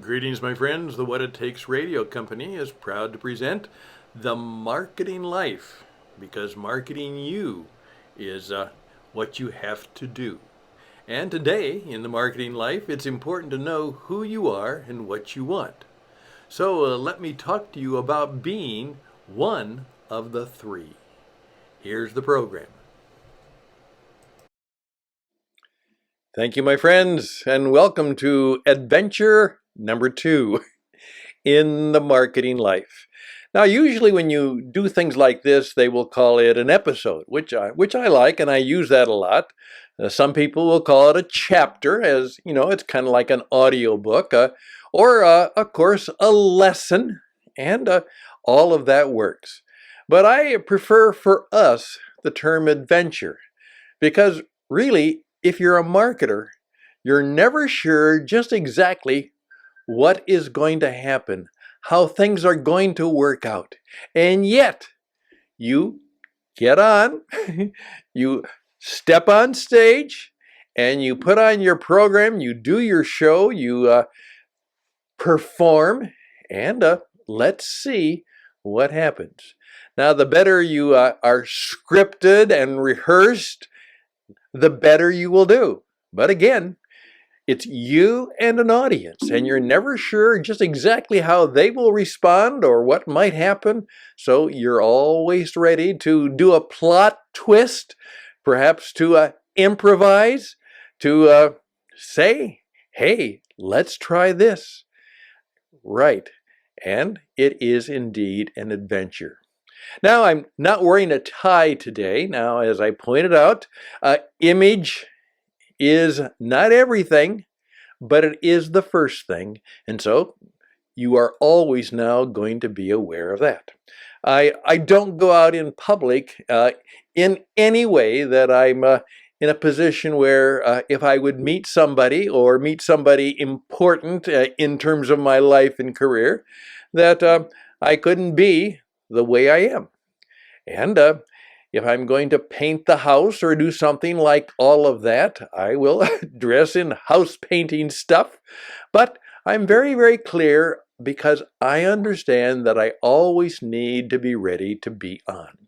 Greetings, my friends. The What It Takes Radio Company is proud to present The Marketing Life because marketing you is what you have to do. And today, in The Marketing Life, it's important to know who you are and what you want. So let me talk to you about being one of the three. Here's the program. Thank you, my friends, and welcome to adventure number 2 in the marketing life. Now, usually when you do things like this, they will call it an episode, which I like, and I use that a lot. Some people will call it a chapter, as you know, it's kind of like an audio book, or of course, a lesson, and all of that works. But I prefer for us the term adventure, because really, if you're a marketer, you're never sure just exactly what is going to happen, how things are going to work out. And yet, you get on, you step on stage, and you put on your program, you do your show, you perform, and let's see what happens. Now, the better you are scripted and rehearsed, the better you will do. But again, it's you and an audience, and you're never sure just exactly how they will respond or what might happen. So you're always ready to do a plot twist, perhaps to improvise, to say, hey, let's try this. Right. And it is indeed an adventure. Now, I'm not wearing a tie today. Now, as I pointed out, image is not everything, but it is the first thing. And so you are always now going to be aware of that. I don't go out in public in any way that I'm in a position where if I would meet somebody or meet somebody important in terms of my life and career, that I couldn't be the way I am. And if I'm going to paint the house or do something like all of that, I will dress in house painting stuff. But I'm very, very clear because I understand that I always need to be ready to be on.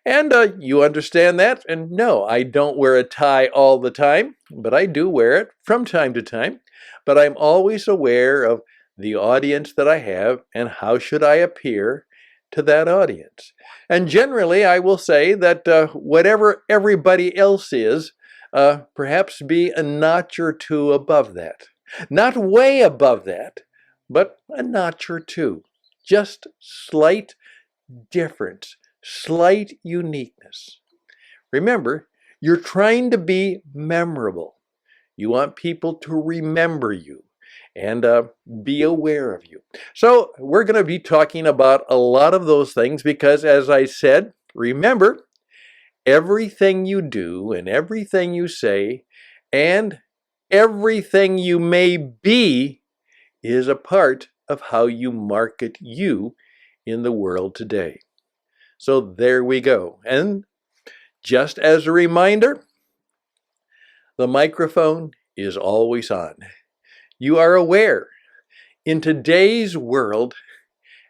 And you understand that? And no, I don't wear a tie all the time, but I do wear it from time to time. But I'm always aware of the audience that I have and how should I appear to that audience. And generally, I will say that whatever everybody else is, perhaps be a notch or two above that. Not way above that, but a notch or two. Just slight difference, slight uniqueness. Remember, you're trying to be memorable. You want people to remember you and be aware of you. So we're going to be talking about a lot of those things because, as I said, remember, everything you do and everything you say and everything you may be is a part of how you market you in the world today. So there we go. And just as a reminder, the microphone is always on. You are aware, in today's world,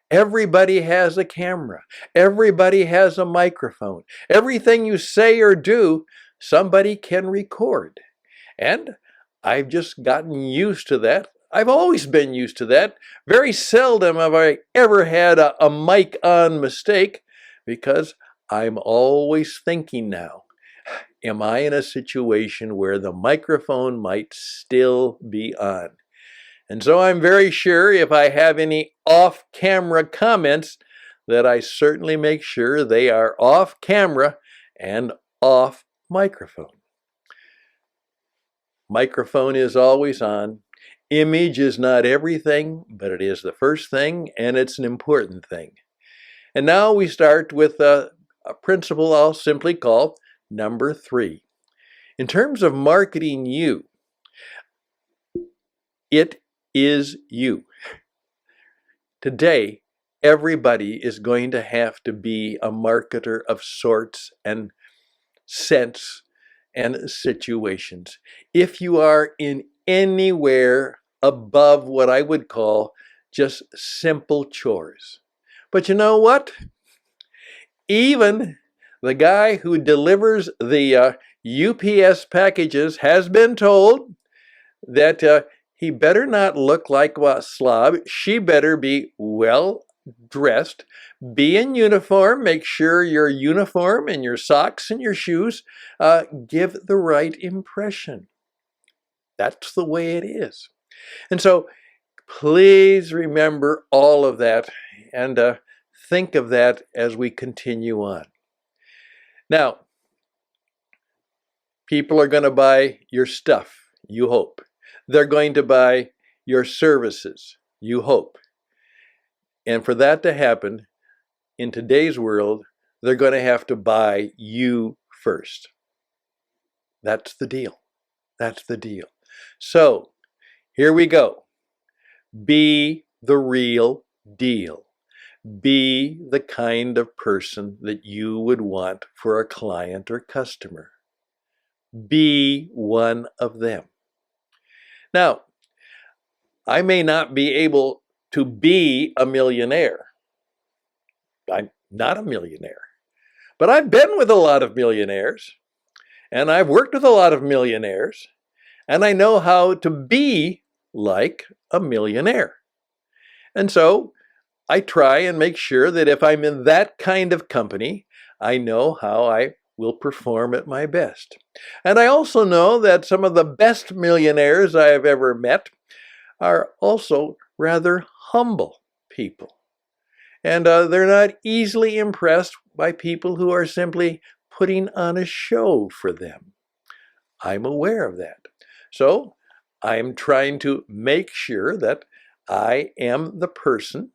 everybody has a camera. Everybody has a microphone. Everything you say or do, somebody can record. And I've just gotten used to that. I've always been used to that. Very seldom have I ever had a mic on mistake because I'm always thinking now, am I in a situation where the microphone might still be on? And so I'm very sure if I have any off-camera comments that I certainly make sure they are off camera and off microphone. Microphone is always on. Image is not everything, but it is the first thing, and it's an important thing. And now we start with a principle I'll simply call number 3. In terms of marketing you, it is you. Today, everybody is going to have to be a marketer of sorts and sense and situations. If you are in anywhere above what I would call just simple chores. But you know what? Even the guy who delivers the UPS packages has been told that he better not look like a slob. She better be well dressed, be in uniform, make sure your uniform and your socks and your shoes give the right impression. That's the way it is. And so please remember all of that and think of that as we continue on. Now, people are going to buy your stuff, you hope. They're going to buy your services, you hope. And for that to happen, in today's world, they're going to have to buy you first. That's the deal. That's the deal. So, here we go. Be the real deal. Be the kind of person that you would want for a client or customer. Be one of them. Now, I may not be able to be a millionaire. I'm not a millionaire. But I've been with a lot of millionaires, and I've worked with a lot of millionaires, and I know how to be like a millionaire. And so I try and make sure that if I'm in that kind of company, I know how I will perform at my best. And I also know that some of the best millionaires I have ever met are also rather humble people. And they're not easily impressed by people who are simply putting on a show for them. I'm aware of that. So I'm trying to make sure that I am the person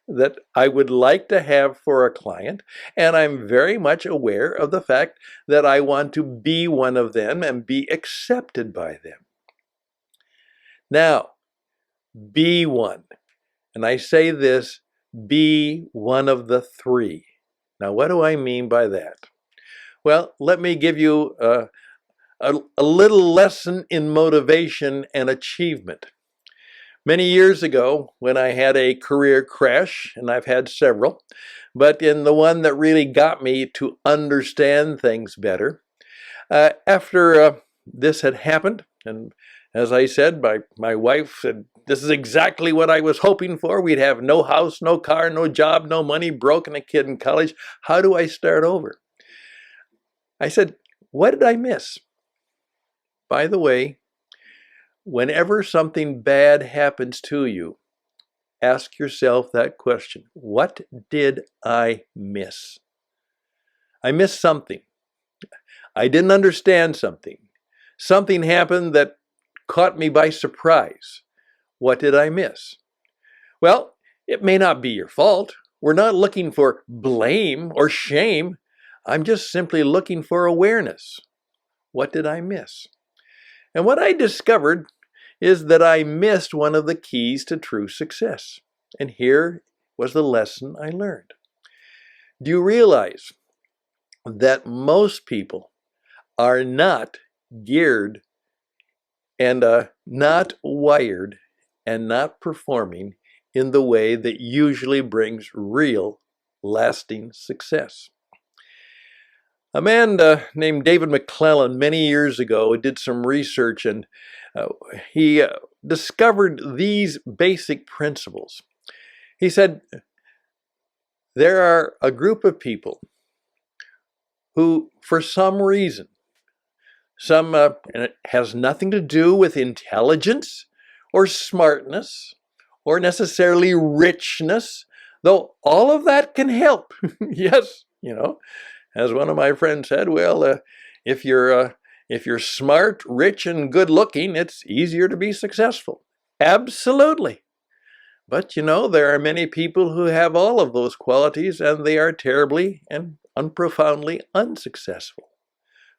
that I would like to have for a client, and I'm very much aware of the fact that I want to be one of them and be accepted by them. Now, be one. And I say this, be one of the three. Now, what do I mean by that? Well, let me give you a little lesson in motivation and achievement. Many years ago, when I had a career crash, and I've had several, but in the one that really got me to understand things better, after this had happened, and as I said, my wife said, this is exactly what I was hoping for. We'd have no house, no car, no job, no money, broke, and a kid in college. How do I start over? I said, what did I miss? By the way, whenever something bad happens to you, ask yourself that question. What did I miss? I missed something. I didn't understand something. Something happened that caught me by surprise. What did I miss? Well, it may not be your fault. We're not looking for blame or shame. I'm just simply looking for awareness. What did I miss? And what I discovered is that I missed one of the keys to true success. And here was the lesson I learned. Do you realize that most people are not geared and not wired and not performing in the way that usually brings real, lasting success? A man named David McClellan many years ago did some research, and he discovered these basic principles. He said, there are a group of people who, for some reason, and it has nothing to do with intelligence or smartness or necessarily richness, though all of that can help. Yes, as one of my friends said, well, if you're smart, rich, and good looking, it's easier to be successful. Absolutely. But there are many people who have all of those qualities, and they are terribly and unprofoundly unsuccessful.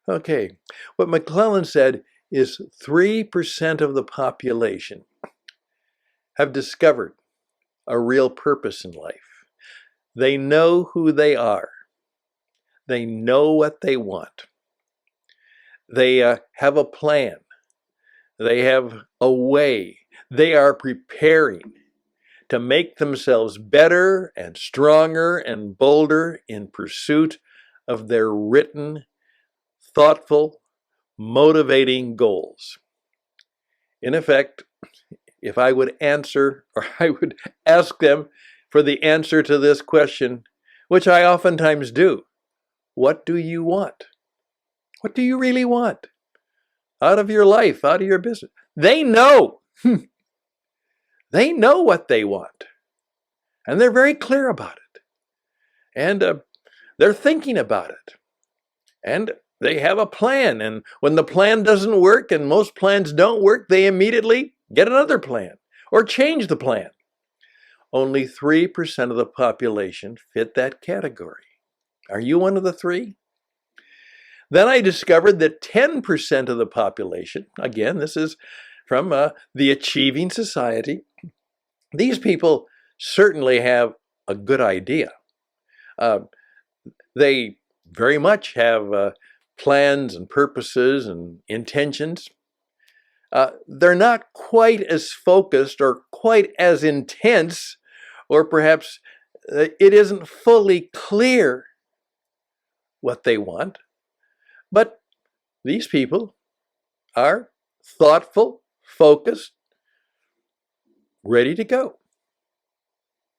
Okay, what McClellan said is 3% of the population have discovered a real purpose in life. They know who they are. They know what they want. They have a plan. They have a way. They are preparing to make themselves better and stronger and bolder in pursuit of their written, thoughtful, motivating goals. In effect, if I would answer, or I would ask them for the answer to this question, which I oftentimes do, what do you want? What do you really want out of your life, out of your business? They know. They know what they want. And they're very clear about it. And they're thinking about it. And they have a plan. And when the plan doesn't work, and most plans don't work, they immediately get another plan or change the plan. Only 3% of the population fit that category. Are you one of the 3? Then I discovered that 10% of the population, again, this is from the Achieving Society, these people certainly have a good idea. They very much have plans and purposes and intentions. They're not quite as focused or quite as intense, or perhaps it isn't fully clear what they want. But these people are thoughtful, focused, ready to go.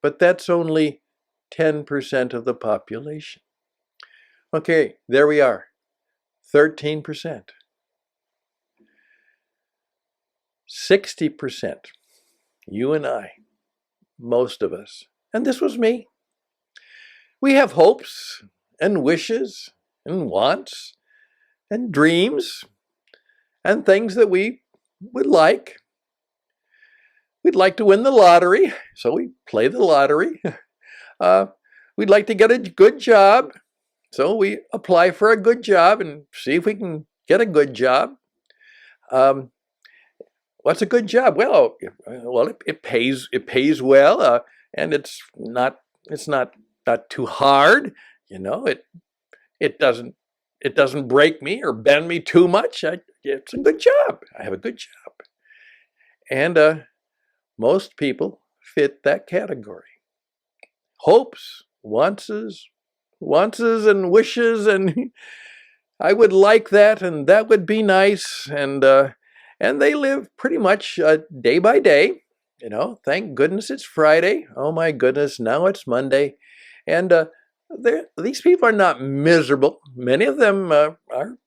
But that's only 10% of the population. Okay, there we are, 13%. 60%, you and I, most of us, and this was me. We have hopes and wishes and wants and dreams and things that we would like. We'd like to win the lottery, so we play the lottery. We'd like to get a good job, so we apply for a good job and see if we can get a good job. What's a good job? Well, it pays well, and it's not too hard. You know, it doesn't break me or bend me too much. It's a good job. I have a good job, and most people fit that category. Hopes, wants, and wishes, and I would like that, and that would be nice, and they live pretty much day by day. You know, thank goodness it's Friday. Oh my goodness, now it's Monday, and these people are not miserable. Many of them are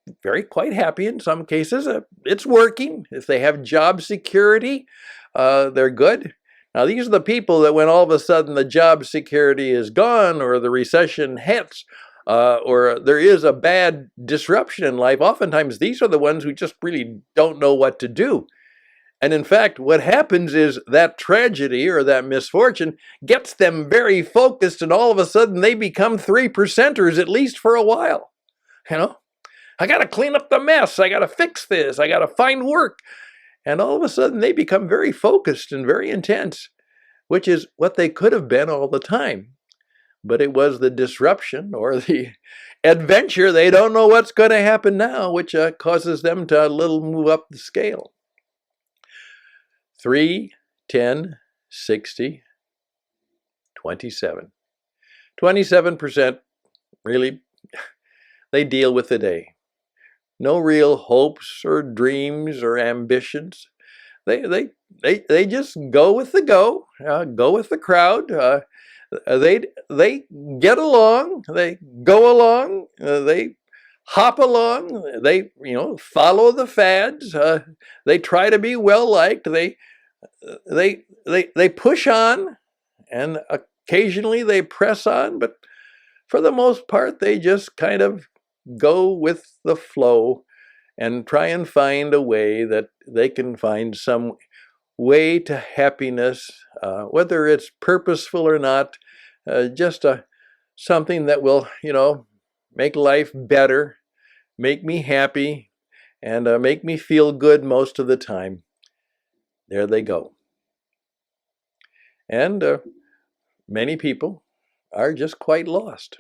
quite happy in some cases. It's working. If they have job security, they're good. Now, these are the people that when all of a sudden the job security is gone, or the recession hits, or there is a bad disruption in life, oftentimes these are the ones who just really don't know what to do. And in fact, what happens is that tragedy or that misfortune gets them very focused, and all of a sudden they become 3%ers, at least for a while. You know, I got to clean up the mess. I got to fix this. I got to find work. And all of a sudden they become very focused and very intense, which is what they could have been all the time. But it was the disruption or the adventure. They don't know what's going to happen now, which causes them to a little move up the scale. 3, 10, 60, 27. 27% really, they deal with the day. No real hopes or dreams or ambitions. They just go with the go with the crowd. They get along. They go along. They hop along. They follow the fads. They try to be well liked. They push on, and occasionally they press on, but for the most part they just kind of go with the flow and try and find a way that they can find some way to happiness, whether it's purposeful or not, just something that will, make life better, make me happy, and make me feel good most of the time. There they go. And many people are just quite lost.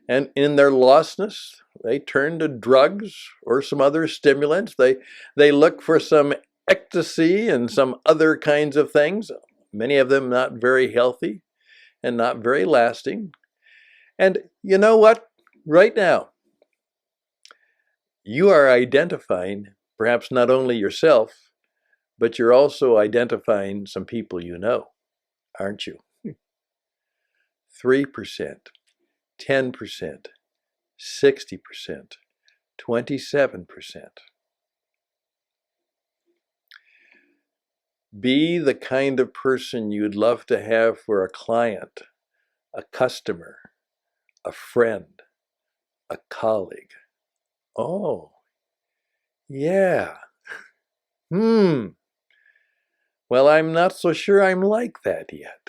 And in their lostness, they turn to drugs or some other stimulants. They look for some ecstasy and some other kinds of things, many of them not very healthy and not very lasting. And you know what? Right now, you are identifying perhaps not only yourself, but you're also identifying some people you know, aren't you? 3%, 10%, 60%, 27%. Be the kind of person you'd love to have for a client, a customer, a friend, a colleague. Oh, yeah. Well, I'm not so sure I'm like that yet.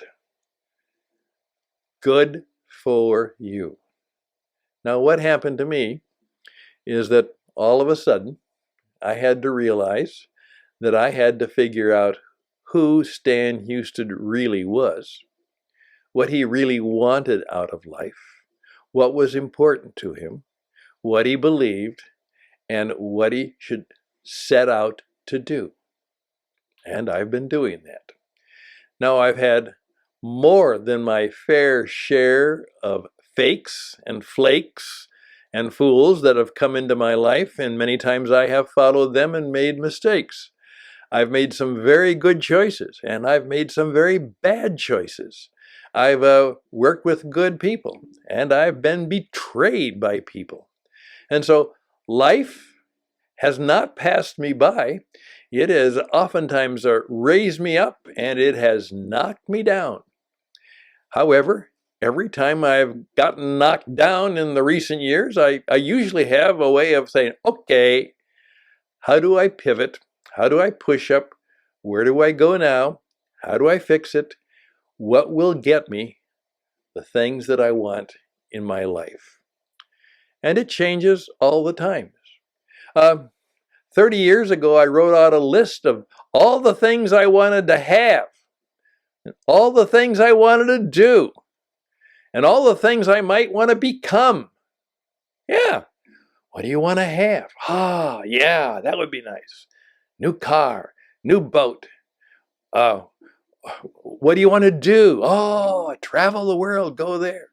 Good for you. Now, what happened to me is that all of a sudden, I had to realize that I had to figure out who Stan Houston really was, what he really wanted out of life, what was important to him, what he believed, and what he should set out to do. And I've been doing that. Now, I've had more than my fair share of fakes and flakes and fools that have come into my life, and many times I have followed them and made mistakes. I've made some very good choices, and I've made some very bad choices. I've worked with good people, and I've been betrayed by people. And so life has not passed me by. It has oftentimes raised me up, and it has knocked me down. However, every time I've gotten knocked down in the recent years, I usually have a way of saying, okay, how do I pivot? How do I push up? Where do I go now? How do I fix it? What will get me the things that I want in my life? And it changes all the time. 30 years ago, I wrote out a list of all the things I wanted to have, all the things I wanted to do, and all the things I might want to become. Yeah. What do you want to have? Yeah, that would be nice. New car, new boat. What do you want to do? Travel the world, go there.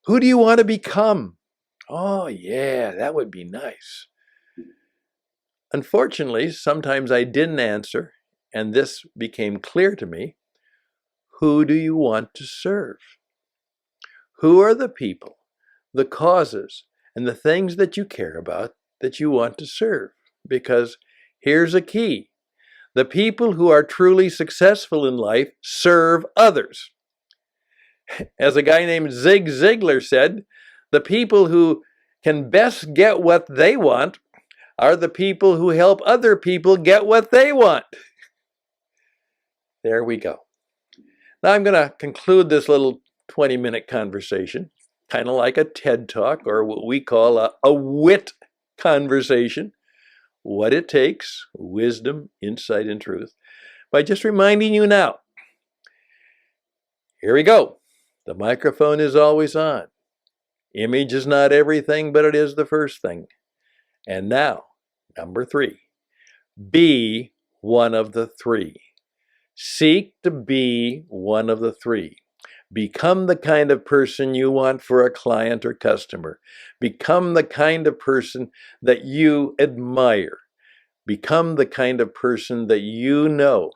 Who do you want to become? Oh, yeah, that would be nice. Unfortunately, sometimes I didn't answer, and this became clear to me. Who do you want to serve? Who are the people, the causes, and the things that you care about that you want to serve? Because here's a key. The people who are truly successful in life serve others. As a guy named Zig Ziglar said, the people who can best get what they want are the people who help other people get what they want. There we go. Now I'm going to conclude this little 20-minute conversation, kind of like a TED Talk or what we call a wit conversation. What it takes, wisdom, insight, and truth, by just reminding you now. Here we go. The microphone is always on. Image is not everything, but it is the first thing. And now, number 3, be one of the 3. Seek to be one of the 3. Become the kind of person you want for a client or customer. Become the kind of person that you admire. Become the kind of person that you know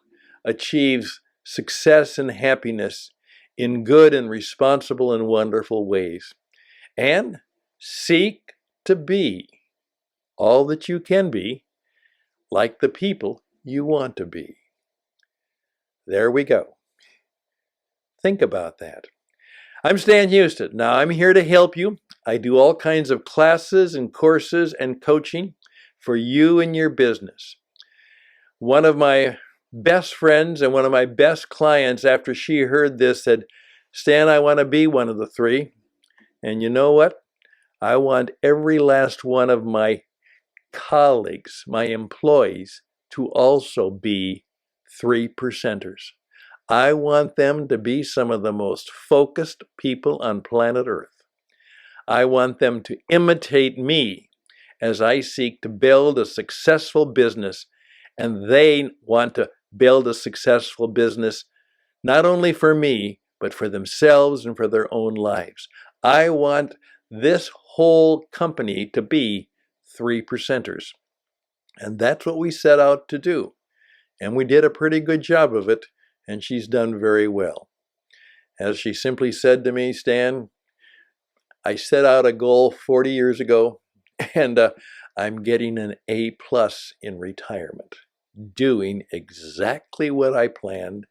achieves success and happiness in good and responsible and wonderful ways. And seek to be all that you can be, like the people you want to be. There we go. Think about that. I'm Stan Houston. Now I'm here to help you. I do all kinds of classes and courses and coaching for you and your business. One of my best friends and one of my best clients, after she heard this, said, Stan, I want to be one of the 3. And you know what? I want every last one of my colleagues, my employees, to also be 3%ers. I want them to be some of the most focused people on planet Earth. I want them to imitate me as I seek to build a successful business and they want to build a successful business, not only for me, but for themselves and for their own lives. I want this whole company to be 3%ers. And that's what we set out to do. And we did a pretty good job of it, and she's done very well. As she simply said to me, Stan, I set out a goal 40 years ago, and I'm getting an A+ in retirement, doing exactly what I planned,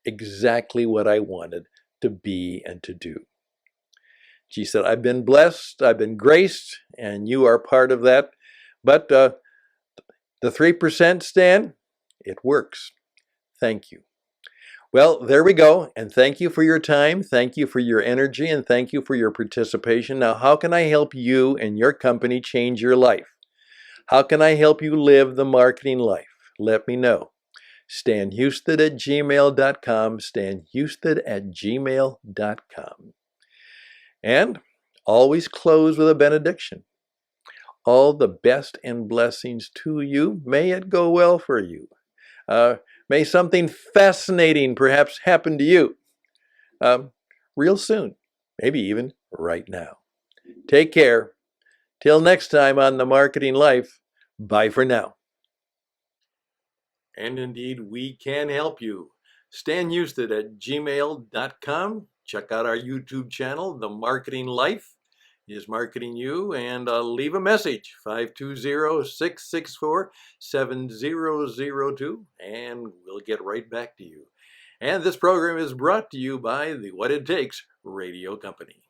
exactly what I wanted to be and to do. She said, I've been blessed, I've been graced, and you are part of that. But the 3%, Stan, it works. Thank you. Well, there we go. And thank you for your time. Thank you for your energy, and thank you for your participation. Now, how can I help you and your company change your life? How can I help you live the marketing life? Let me know. StanHusted@gmail.com, StanHusted@gmail.com. And always close with a benediction. All the best and blessings to you. May it go well for you. May something fascinating perhaps happen to you real soon, maybe even right now. Take care. Till next time on The Marketing Life, bye for now. And indeed, we can help you. StanHusted@gmail.com. Check out our YouTube channel, The Marketing Life is marketing you, and leave a message, 520-664-7002, and we'll get right back to you. And this program is brought to you by the What It Takes Radio Company.